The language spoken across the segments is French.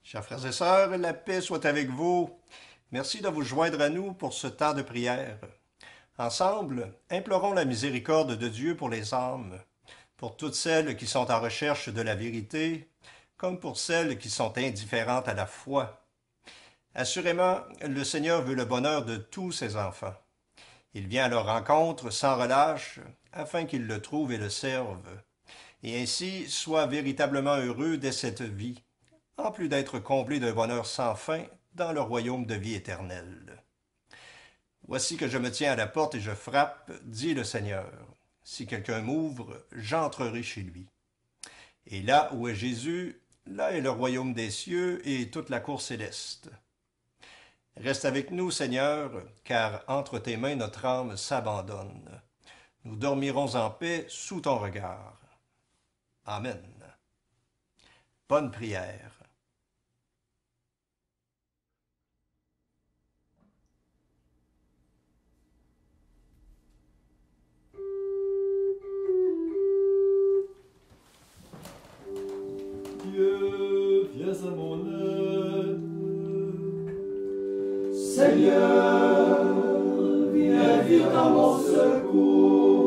Chers frères et sœurs, la paix soit avec vous. Merci de vous joindre à nous pour ce temps de prière. Ensemble, implorons la miséricorde de Dieu pour les âmes, pour toutes celles qui sont en recherche de la vérité, comme pour celles qui sont indifférentes à la foi. Assurément, le Seigneur veut le bonheur de tous ses enfants. Il vient à leur rencontre sans relâche, afin qu'ils le trouvent et le servent, et ainsi soient véritablement heureux dès cette vie, en plus d'être comblés d'un bonheur sans fin dans le royaume de vie éternelle. Voici que je me tiens à la porte et je frappe, dit le Seigneur. Si quelqu'un m'ouvre, j'entrerai chez lui. Et là où est Jésus, là est le royaume des cieux et toute la cour céleste. Reste avec nous, Seigneur, car entre tes mains notre âme s'abandonne. Nous dormirons en paix sous ton regard. Amen. Bonne prière. Dieu, viens à mon aide. Seigneur, viens vite à mon secours.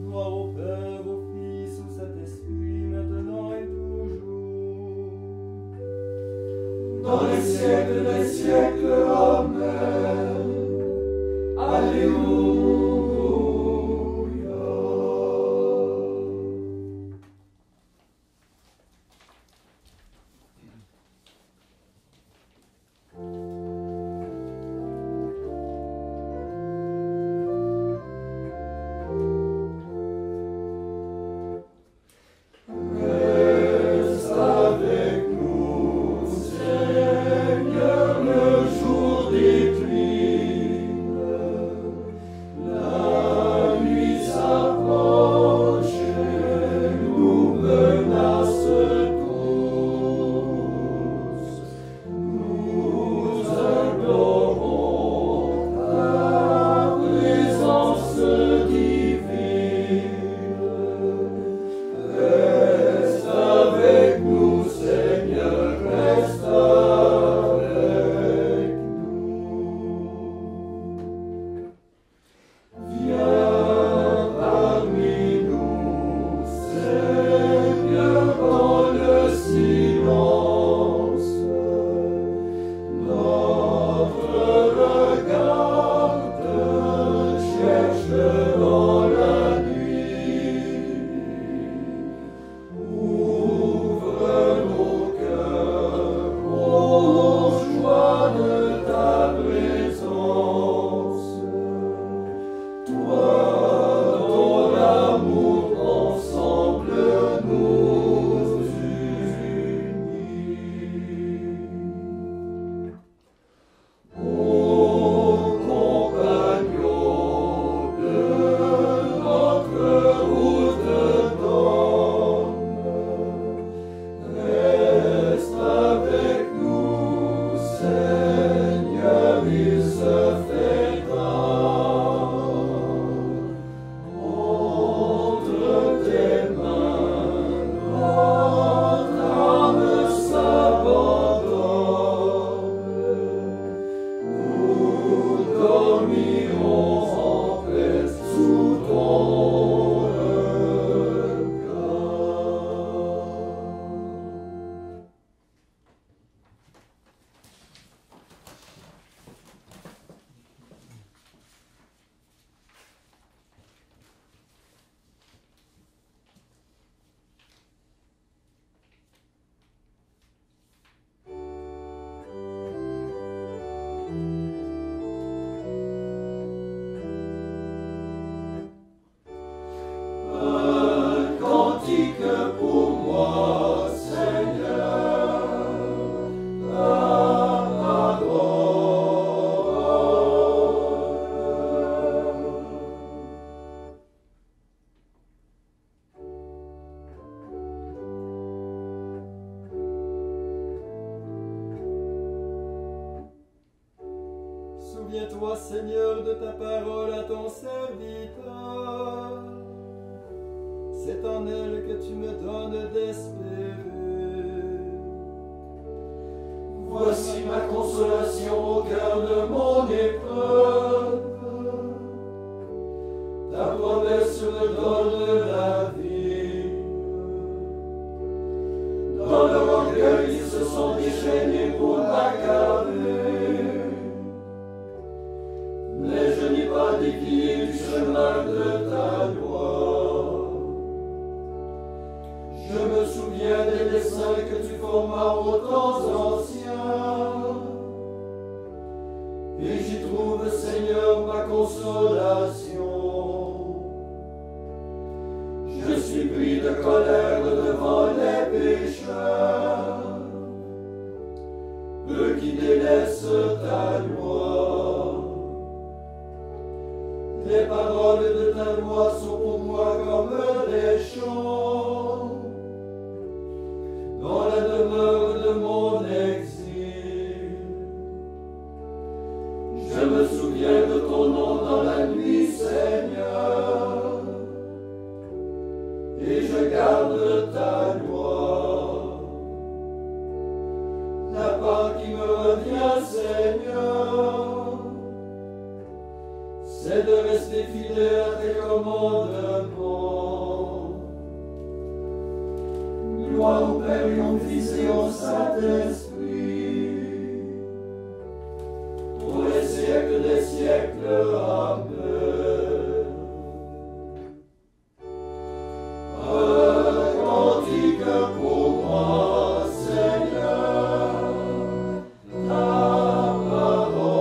Gloire au Père, au Fils, au Saint-Esprit, maintenant et toujours. Dans les siècles des siècles, Amen. Alléluia. Reste avec nous, Seigneur, le jour décline. La nuit s'approche et nous menace tous. Nous implorons ta présence divine. Reste avec nous, Seigneur, reste avec nous. Viens parmi nous, Seigneur, dans le silence. Notre regard te cherche dans la nuit. Ouvre nos cœurs aux joies de ta présence. Toi, dont l'amour ensemble nous unit. Ô compagnons de notre route d'homme, reste avec nous, Seigneur, il se fait tard. Entre tes mains, notre âme s'abandonne. Nous dormirons en paix sous ton regard. Un cantique pour moi, Seigneur, ta parole. Souviens-toi, Seigneur, de ta parole à ton serviteur. C'est en elle que tu me donnes d'espérer. consolation au cœur de mon épreuve. Ta promesse me donne la vie. Dans leur orgueil, ils se sont déchaînés pour m'accaber. Mais je n'ai pas dévié du chemin de ta loi. Je me souviens des desseins que tu formas aux temps anciens. Et j'y trouve, Seigneur, ma consolation. Je suis pris de colère devant les pécheurs, eux qui délaissent ta loi. Les paroles de ta loi sont pour moi comme des chants dans la demeure de mon exil. Je me souviens de ton nom dans la nuit, Seigneur, et je garde ta loi. La part qui me revient, Seigneur, c'est de rester fidèle à tes commandements. Gloire au Père et au Fils et au Saint-Esprit, pour les siècles des siècles. Amen. Un cantique pour moi, Seigneur, ta parole.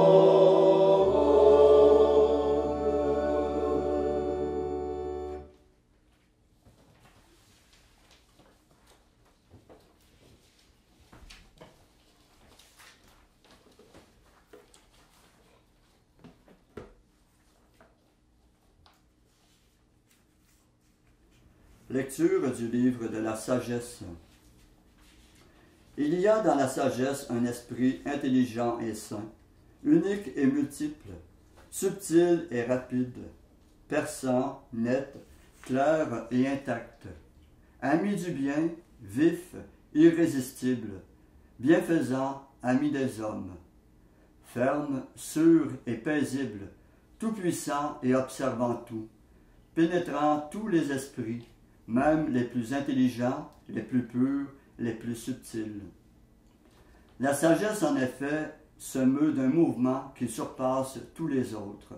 Lecture du livre de la sagesse. Il y a dans la sagesse un esprit intelligent et sain, unique et multiple, subtil et rapide, perçant, net, clair et intact, ami du bien, vif, irrésistible, bienfaisant, ami des hommes, ferme, sûr et paisible, tout-puissant et observant tout, pénétrant tous les esprits, même les plus intelligents, les plus purs, les plus subtils. La sagesse, en effet, se meut d'un mouvement qui surpasse tous les autres.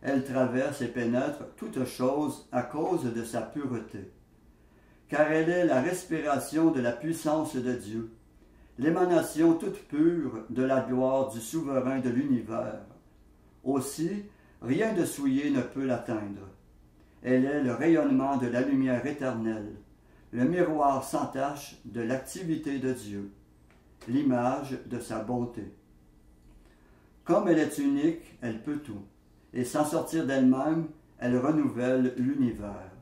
Elle traverse et pénètre toute chose à cause de sa pureté. Car elle est la respiration de la puissance de Dieu, l'émanation toute pure de la gloire du souverain de l'univers. Aussi, rien de souillé ne peut l'atteindre. Elle est le rayonnement de la lumière éternelle, le miroir sans tache de l'activité de Dieu, l'image de sa bonté. Comme elle est unique, elle peut tout, et sans sortir d'elle-même, elle renouvelle l'univers.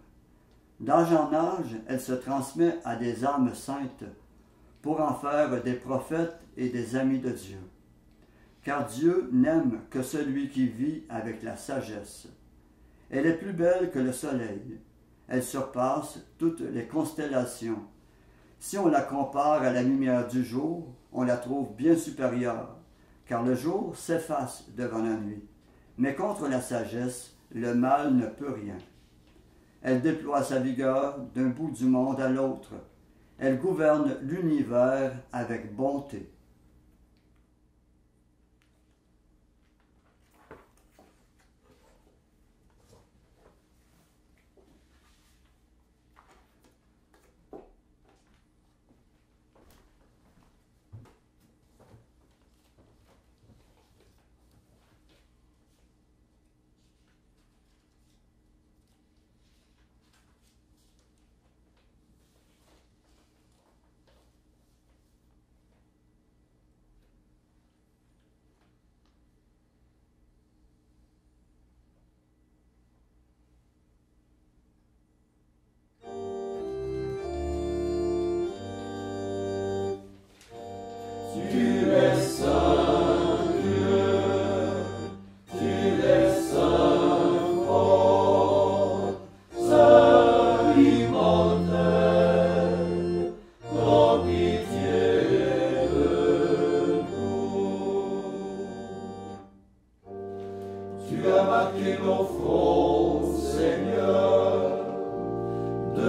D'âge en âge, elle se transmet à des âmes saintes, pour en faire des prophètes et des amis de Dieu. Car Dieu n'aime que celui qui vit avec la sagesse. Elle est plus belle que le soleil. Elle surpasse toutes les constellations. Si on la compare à la lumière du jour, on la trouve bien supérieure, car le jour s'efface devant la nuit. Mais contre la sagesse, le mal ne peut rien. Elle déploie sa vigueur d'un bout du monde à l'autre. Elle gouverne l'univers avec bonté.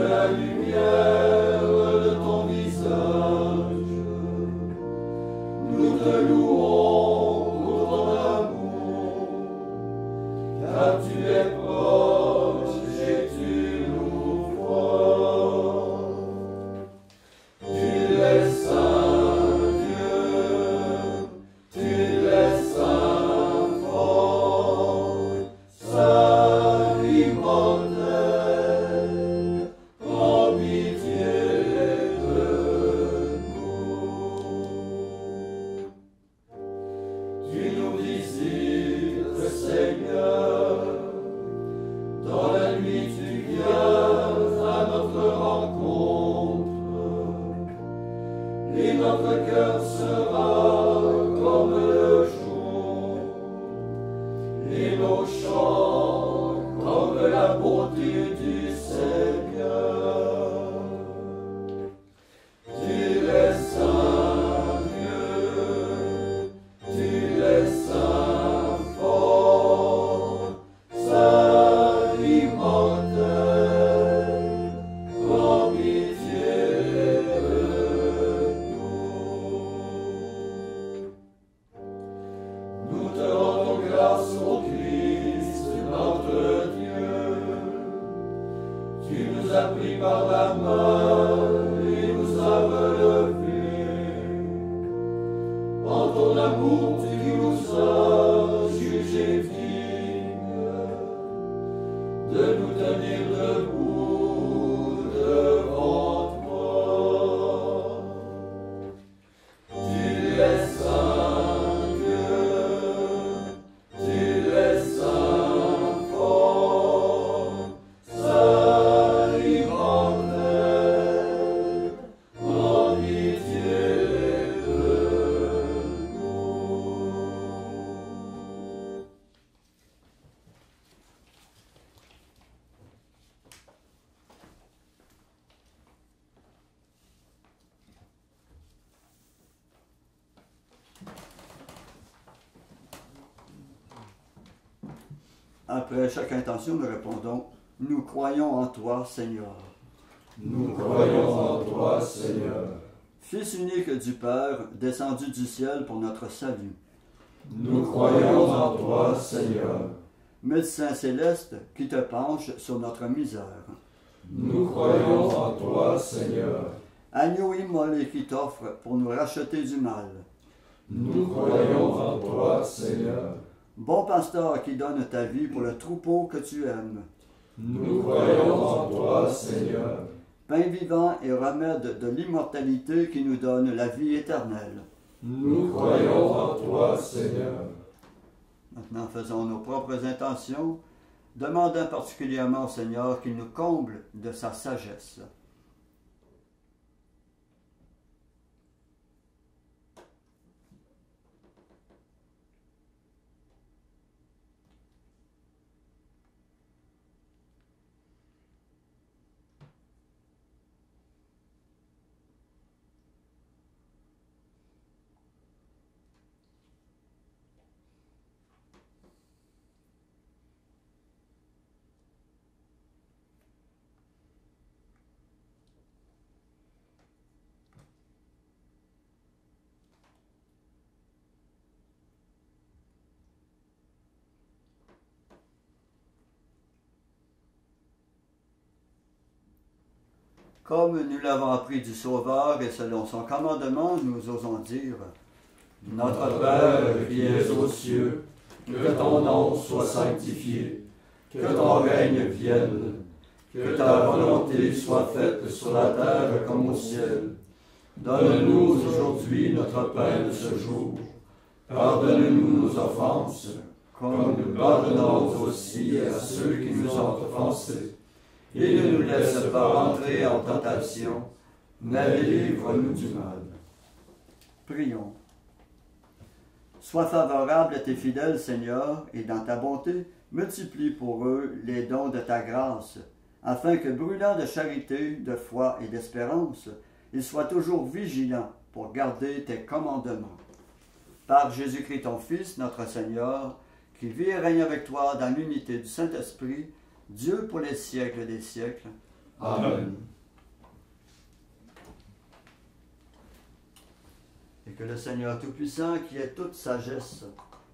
la lumière de ton visage. Nous te louons pour ton amour, car tu es proche et tu nous vois. Tu es saint Dieu, tu es saint fort, saint immortel, prends pitié de nous. Tu nous visites, Seigneur, dans la nuit tu viens à notre rencontre, et notre cœur sera comme le jour, et nos chants comme la beauté du Seigneur. Tu es saint Dieu, tu es saint fort, saint immortel, prends pitié de nous. Nous te rendons grâce au Christ, notre Dieu. Tu nous as pris par la main et nous as relevés. En ton amour, tu nous as jugés dignes de nous tenir debout devant toi. Tu es saint Dieu, tu es saint fort, saint immortel, prends pitié de nous. Après chaque intention, nous répondons « Nous croyons en toi, Seigneur. Nous croyons en toi, Seigneur. Fils unique du Père, descendu du ciel pour notre salut. Nous croyons en toi, Seigneur. Médecin céleste qui te penche sur notre misère. Nous croyons en toi, Seigneur. Agneau immolé qui t'offre pour nous racheter du mal. Nous croyons en toi, Seigneur. Bon pasteur qui donne ta vie pour le troupeau que tu aimes. Nous croyons en toi, Seigneur. Pain vivant et remède de l'immortalité qui nous donne la vie éternelle. Nous croyons en toi, Seigneur. Maintenant, faisons nos propres intentions, demandant particulièrement au Seigneur qu'il nous comble de sa sagesse. Comme nous l'avons appris du Sauveur et selon son commandement, nous osons dire « Notre Père qui es aux cieux, que ton nom soit sanctifié, que ton règne vienne, que ta volonté soit faite sur la terre comme au ciel. Donne-nous aujourd'hui notre pain de ce jour. Pardonne-nous nos offenses, comme nous pardonnons aussi à ceux qui nous ont offensés. Et ne nous laisse pas entrer en tentation, mais délivre-nous du mal. » Prions. Sois favorable à tes fidèles, Seigneur, et dans ta bonté, multiplie pour eux les dons de ta grâce, afin que, brûlant de charité, de foi et d'espérance, ils soient toujours vigilants pour garder tes commandements. Par Jésus-Christ, ton Fils, notre Seigneur, qui vit et règne avec toi dans l'unité du Saint-Esprit, Dieu pour les siècles des siècles. Amen. Et que le Seigneur Tout-Puissant, qui est toute sagesse,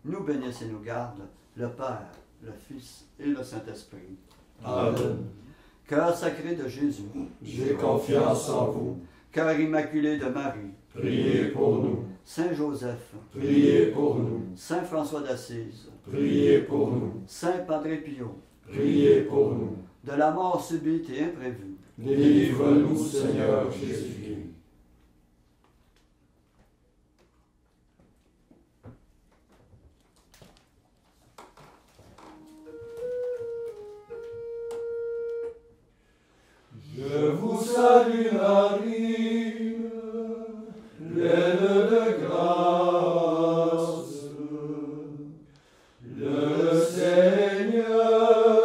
nous bénisse et nous garde, le Père, le Fils et le Saint-Esprit. Amen. Cœur sacré de Jésus, J'ai confiance en vous. cœur immaculé de Marie, Priez pour nous. Saint Joseph, Priez pour nous. Saint François d'Assise, Priez pour nous. Saint Padre Pio, Priez pour nous. de la mort subite et imprévue, Délivre-nous, Seigneur Jésus-Christ. Je vous salue Marie, pleine de grâce. Le Seigneur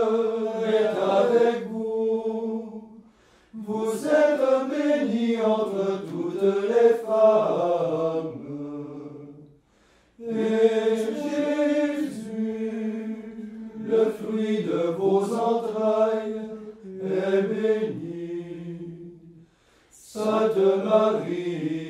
est avec vous. Vous êtes bénie entre toutes les femmes. Et Jésus, le fruit de vos entrailles, est béni. Sainte Marie,